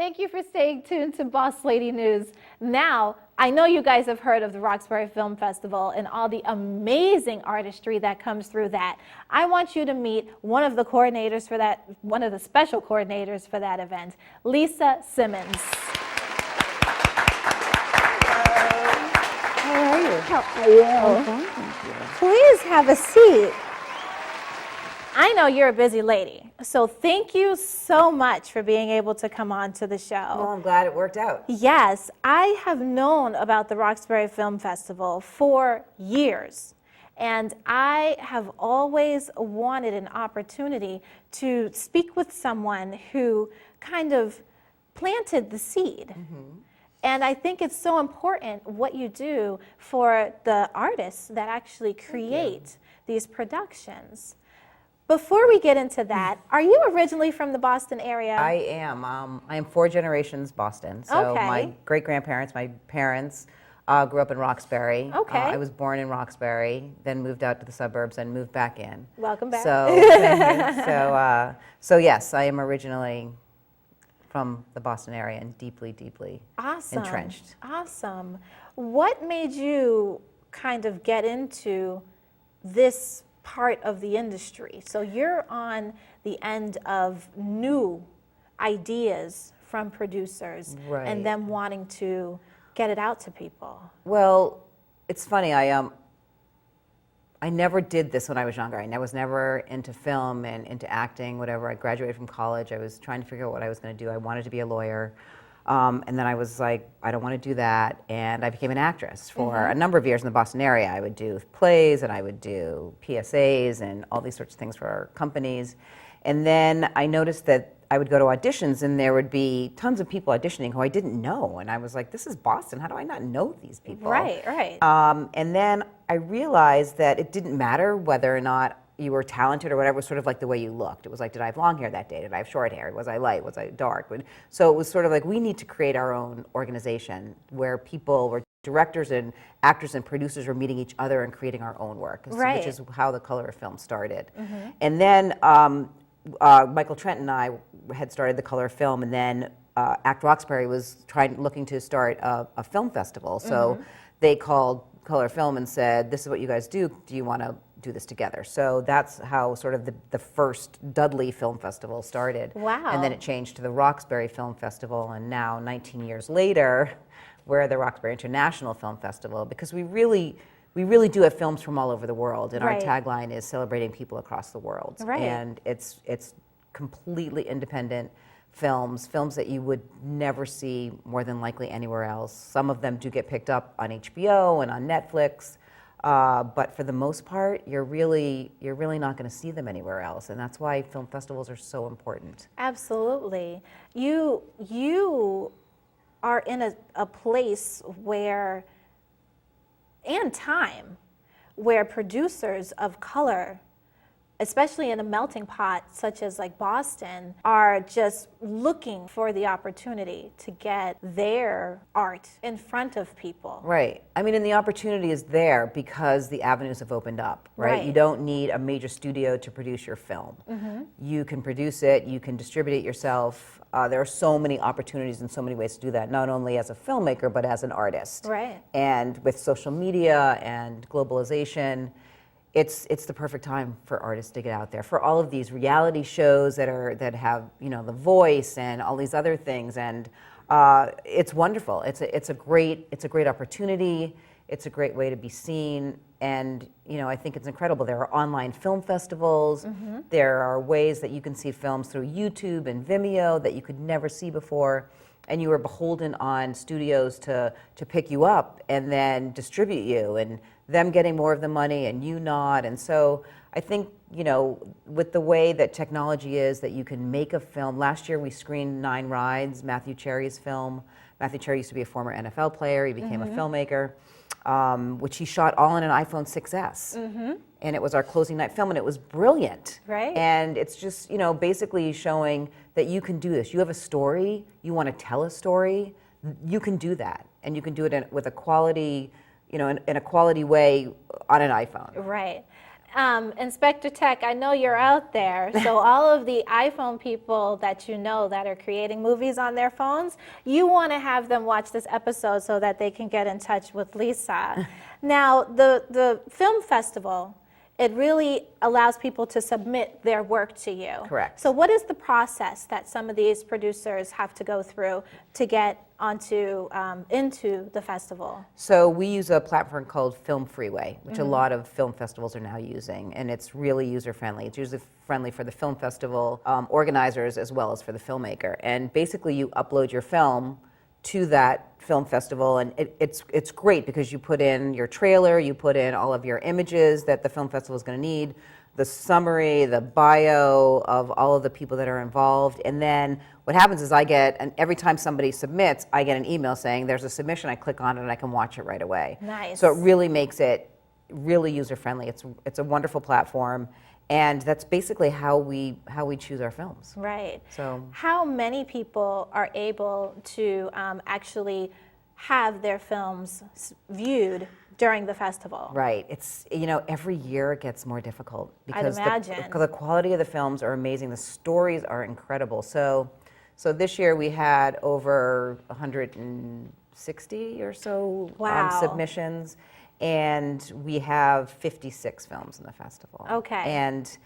Thank you for staying tuned to Boss Lady News. Now, I know you guys have heard of the Roxbury Film Festival and all the amazing artistry that comes through that. I want you to meet one of the coordinators for that, one of the special coordinators for that event, Lisa Simmons. How are you? How are you? I'm fine, thank you. Please have a seat. I know you're a busy lady, so thank you so much for being able to come on to the show. Well, I'm glad it worked out. Yes, I have known about the Roxbury Film Festival for years, and I have always wanted an opportunity to speak with someone who kind of planted the seed. Mm-hmm. And I think it's so important what you do for the artists that actually create these productions. Before we get into that, are you originally from the Boston area? I am. I am 4 generations Boston. So my great-grandparents, my parents grew up in Roxbury. Okay. I was born in Roxbury, then moved out to the suburbs and moved back in. Welcome back. So yes, I am originally from the Boston area and deeply, deeply entrenched. Awesome. What made you kind of get into this part of the industry? So you're on the end of new ideas from producers, right, and them wanting to get it out to people. Well, it's funny. I never did this when I was younger. I was never into film and into acting, whatever. I graduated from college. I was trying to figure out what I was going to do. I wanted to be a lawyer. And then I was like, I don't want to do that. And I became an actress for a number of years in the Boston area. I would do plays and I would do PSAs and all these sorts of things for companies. And then I noticed that I would go to auditions and there would be tons of people auditioning who I didn't know. And I was like, this is Boston. How do I not know these people? Right, right. And then I realized that it didn't matter whether or not you were talented or whatever. It was sort of like the way you looked. It was like, did I have long hair that day? Did I have short hair? Was I light? Was I dark? So it was sort of like, we need to create our own organization where people were directors and actors and producers were meeting each other and creating our own work, right, which is how the Color of Film started. Mm-hmm. And then Michael Trent and I had started the Color of Film, and then Act Roxbury was looking to start a film festival. So they called Color of Film and said, this is what you guys do. Do you want to do this together? So that's how sort of the first Dudley Film Festival started. Wow. And then it changed to the Roxbury Film Festival, and now 19 years later, we're the Roxbury International Film Festival, because we really do have films from all over the world, and right, our tagline is celebrating people across the world. Right. And it's completely independent films that you would never see more than likely anywhere else. Some of them do get picked up on HBO and on Netflix, but for the most part, you're really not going to see them anywhere else, and that's why film festivals are so important. Absolutely. You are in a place where, and time, where producers of color, especially in a melting pot such as like Boston, are just looking for the opportunity to get their art in front of people. Right. I mean, and the opportunity is there because the avenues have opened up, right? You don't need a major studio to produce your film. Mm-hmm. You can produce it, you can distribute it yourself. There are so many opportunities and so many ways to do that, not only as a filmmaker, but as an artist. Right. And with social media and globalization, it's the perfect time for artists to get out there. For all of these reality shows that have The Voice and all these other things, and it's wonderful. It's a great opportunity. It's a great way to be seen, and I think it's incredible. There are online film festivals. Mm-hmm. There are ways that you can see films through YouTube and Vimeo that you could never see before, and you are beholden on studios to pick you up and then distribute you, and them getting more of the money and you not. And so I think, with the way that technology is, that you can make a film. Last year we screened 9 Rides, Matthew Cherry's film. Matthew Cherry used to be a former NFL player. He became a filmmaker, which he shot all on an iPhone 6S. Mm-hmm. And it was our closing night film, and it was brilliant. Right. And it's just, basically showing that you can do this. You have a story, you want to tell a story, you can do that. And you can do it with a quality, in a quality way on an iPhone. Right. Inspector Tech, I know you're out there. So all of the iPhone people that you know that are creating movies on their phones, you want to have them watch this episode so that they can get in touch with Lisa. Now, the film festival, it really allows people to submit their work to you. Correct. So what is the process that some of these producers have to go through to get onto into the festival? So we use a platform called Film Freeway, which a lot of film festivals are now using, and it's really user-friendly. It's user-friendly for the film festival organizers as well as for the filmmaker. And basically you upload your film to that film festival, and it's great because you put in your trailer, you put in all of your images that the film festival is going to need, the summary, the bio of all of the people that are involved, and then what happens is and every time somebody submits, I get an email saying there's a submission. I click on it and I can watch it right away. Nice. So it really makes it really user friendly. It's a wonderful platform. And that's basically how we choose our films. Right. So how many people are able to actually have their films viewed during the festival? Right. It's, every year it gets more difficult because I'd imagine. the quality of the films are amazing. The stories are incredible. So this year we had over 160 or so submissions. And we have 56 films in the festival. Okay. And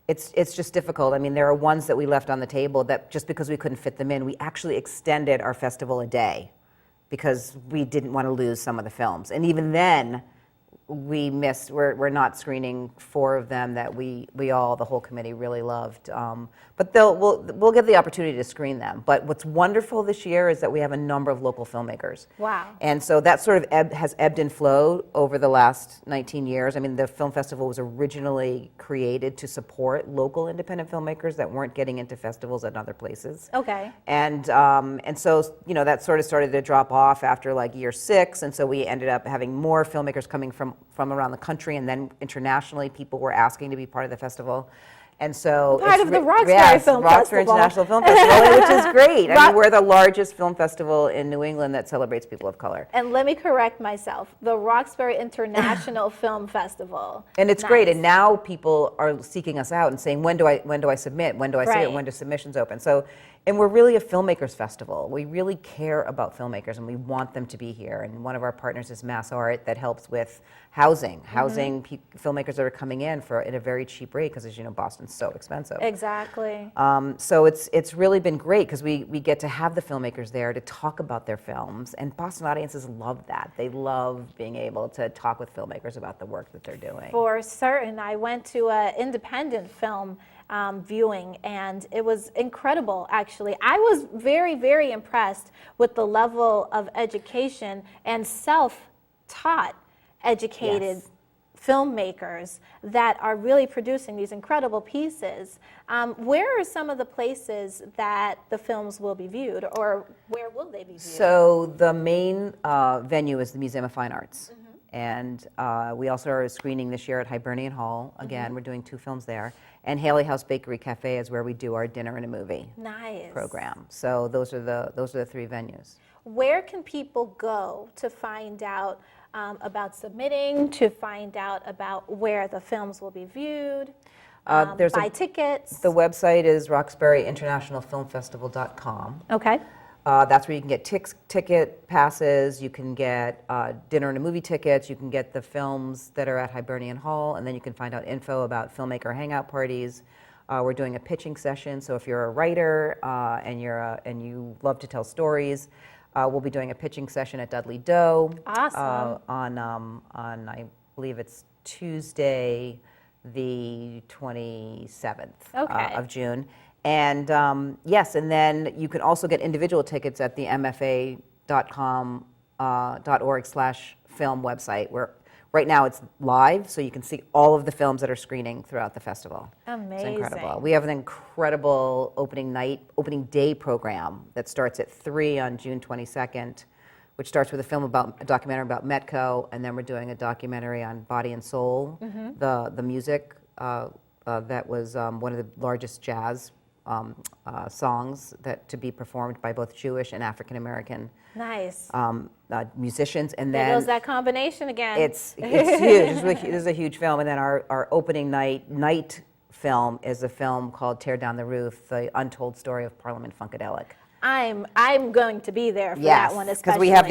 it's just difficult. I mean, there are ones that we left on the table that just because we couldn't fit them in, we actually extended our festival a day because we didn't want to lose some of the films. And even then, we're not screening 4 of them that the whole committee really loved. But we'll get the opportunity to screen them. But what's wonderful this year is that we have a number of local filmmakers. Wow. And so that sort of has ebbed and flowed over the last 19 years. I mean, the film festival was originally created to support local independent filmmakers that weren't getting into festivals at other places. Okay. And so, that sort of started to drop off after like year 6. And so we ended up having more filmmakers coming from around the country, and then internationally people were asking to be part of the festival. And so part of the Roxbury Film Roxbury Festival. International Film Festival, which is great. I mean, we're the largest film festival in New England that celebrates people of color. And let me correct myself, the Roxbury International Film Festival. And it's great. And now people are seeking us out and saying, when do I submit? When do I submit? When do submissions open? So, and we're really a filmmakers festival. We really care about filmmakers and we want them to be here. And one of our partners is Mass Art that helps with housing filmmakers that are coming in at a very cheap rate because, as you know, Boston's so expensive. Exactly. So it's really been great because we get to have the filmmakers there to talk about their films, and Boston audiences love that. They love being able to talk with filmmakers about the work that they're doing. For certain. I went to an independent film viewing, and it was incredible, actually. I was very, very impressed with the level of education and self-taught educated filmmakers that are really producing these incredible pieces. Where are some of the places that the films will be viewed, or where will they be viewed? So the main venue is the Museum of Fine Arts. And we also are screening this year at Hibernian Hall. Again, we're doing 2 films there. And Haley House Bakery Cafe is where we do our dinner and a movie program. So those are the 3 venues. Where can people go to find out about submitting, to find out about where the films will be viewed, buy tickets? The website is roxburyinternationalfilmfestival.com. Okay. That's where you can get ticket passes, you can get dinner and a movie tickets, you can get the films that are at Hibernian Hall, and then you can find out info about filmmaker hangout parties. We're doing a pitching session, so if you're a writer and you love to tell stories, we'll be doing a pitching session at Dudley Doe. Awesome. On I believe it's Tuesday, the 27th of June. And yes, and then you can also get individual tickets at the mfa.com.org/film website, where right now it's live, so you can see all of the films that are screening throughout the festival. Amazing. It's incredible. We have an incredible opening day program that starts at 3 on June 22nd, which starts with a documentary about Metco, and then we're doing a documentary on Body and Soul, the music that was one of the largest jazz songs that to be performed by both Jewish and African American Nice. musicians, and There then goes that combination again. it's huge. This is a huge film, and then our opening night film is a film called Tear Down the Roof: The Untold Story of Parliament Funkadelic. I'm going to be there for that one, especially because we have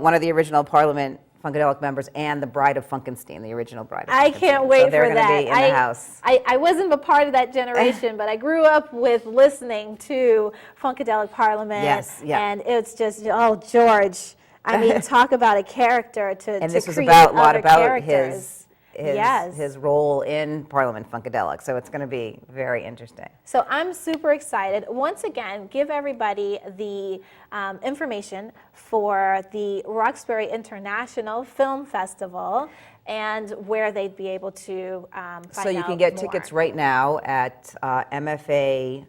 one of the original Parliament Funkadelic members and the Bride of Funkenstein, the original Bride of Funkenstein. I can't wait so they're for going that. to be in the house. I wasn't a part of that generation, but I grew up with listening to Funkadelic Parliament. Yes, yeah. And it's just, oh, George. I mean, talk about a character to And this was create about a lot other about characters. his role in Parliament Funkadelic. So it's going to be very interesting. So I'm super excited. Once again, give everybody the information for the Roxbury International Film Festival and where they'd be able to find out. So you can get more. tickets right now at mfa.org/film,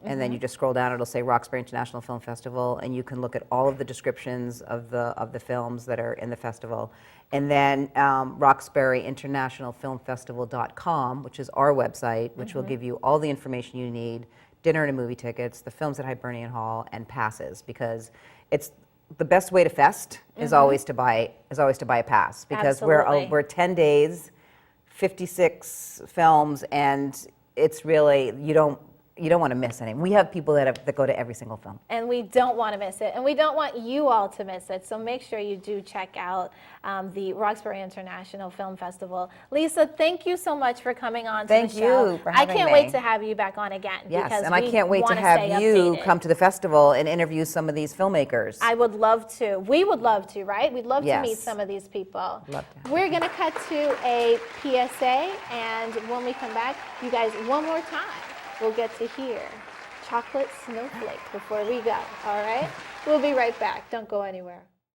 and then you just scroll down. It'll say Roxbury International Film Festival, and you can look at all of the descriptions of the films that are in the festival. And then RoxburyInternationalFilmFestival.com, which is our website, which will give you all the information you need: dinner and movie tickets, the films at Hibernian Hall, and passes. Because it's the best way to fest is always to buy a pass, because Absolutely. we're 10 days, 56 films, and it's really you don't want to miss any. We have people that go to every single film. And we don't want to miss it. And we don't want you all to miss it. So make sure you do check out the Roxbury International Film Festival. Lisa, thank you so much for coming on to the show. Thank you for having I can't me. wait to have you back on again. Yes, because and I can't wait to wanna have stay you updated. come to the festival and interview some of these filmmakers. I would love to. We would love to, right? We'd love to Yes. meet some of these people. Love to. We're going to cut to a PSA, and when we come back, you guys, one more time, we'll get to hear Chocolate Snowflake before we go, all right? We'll be right back. Don't go anywhere.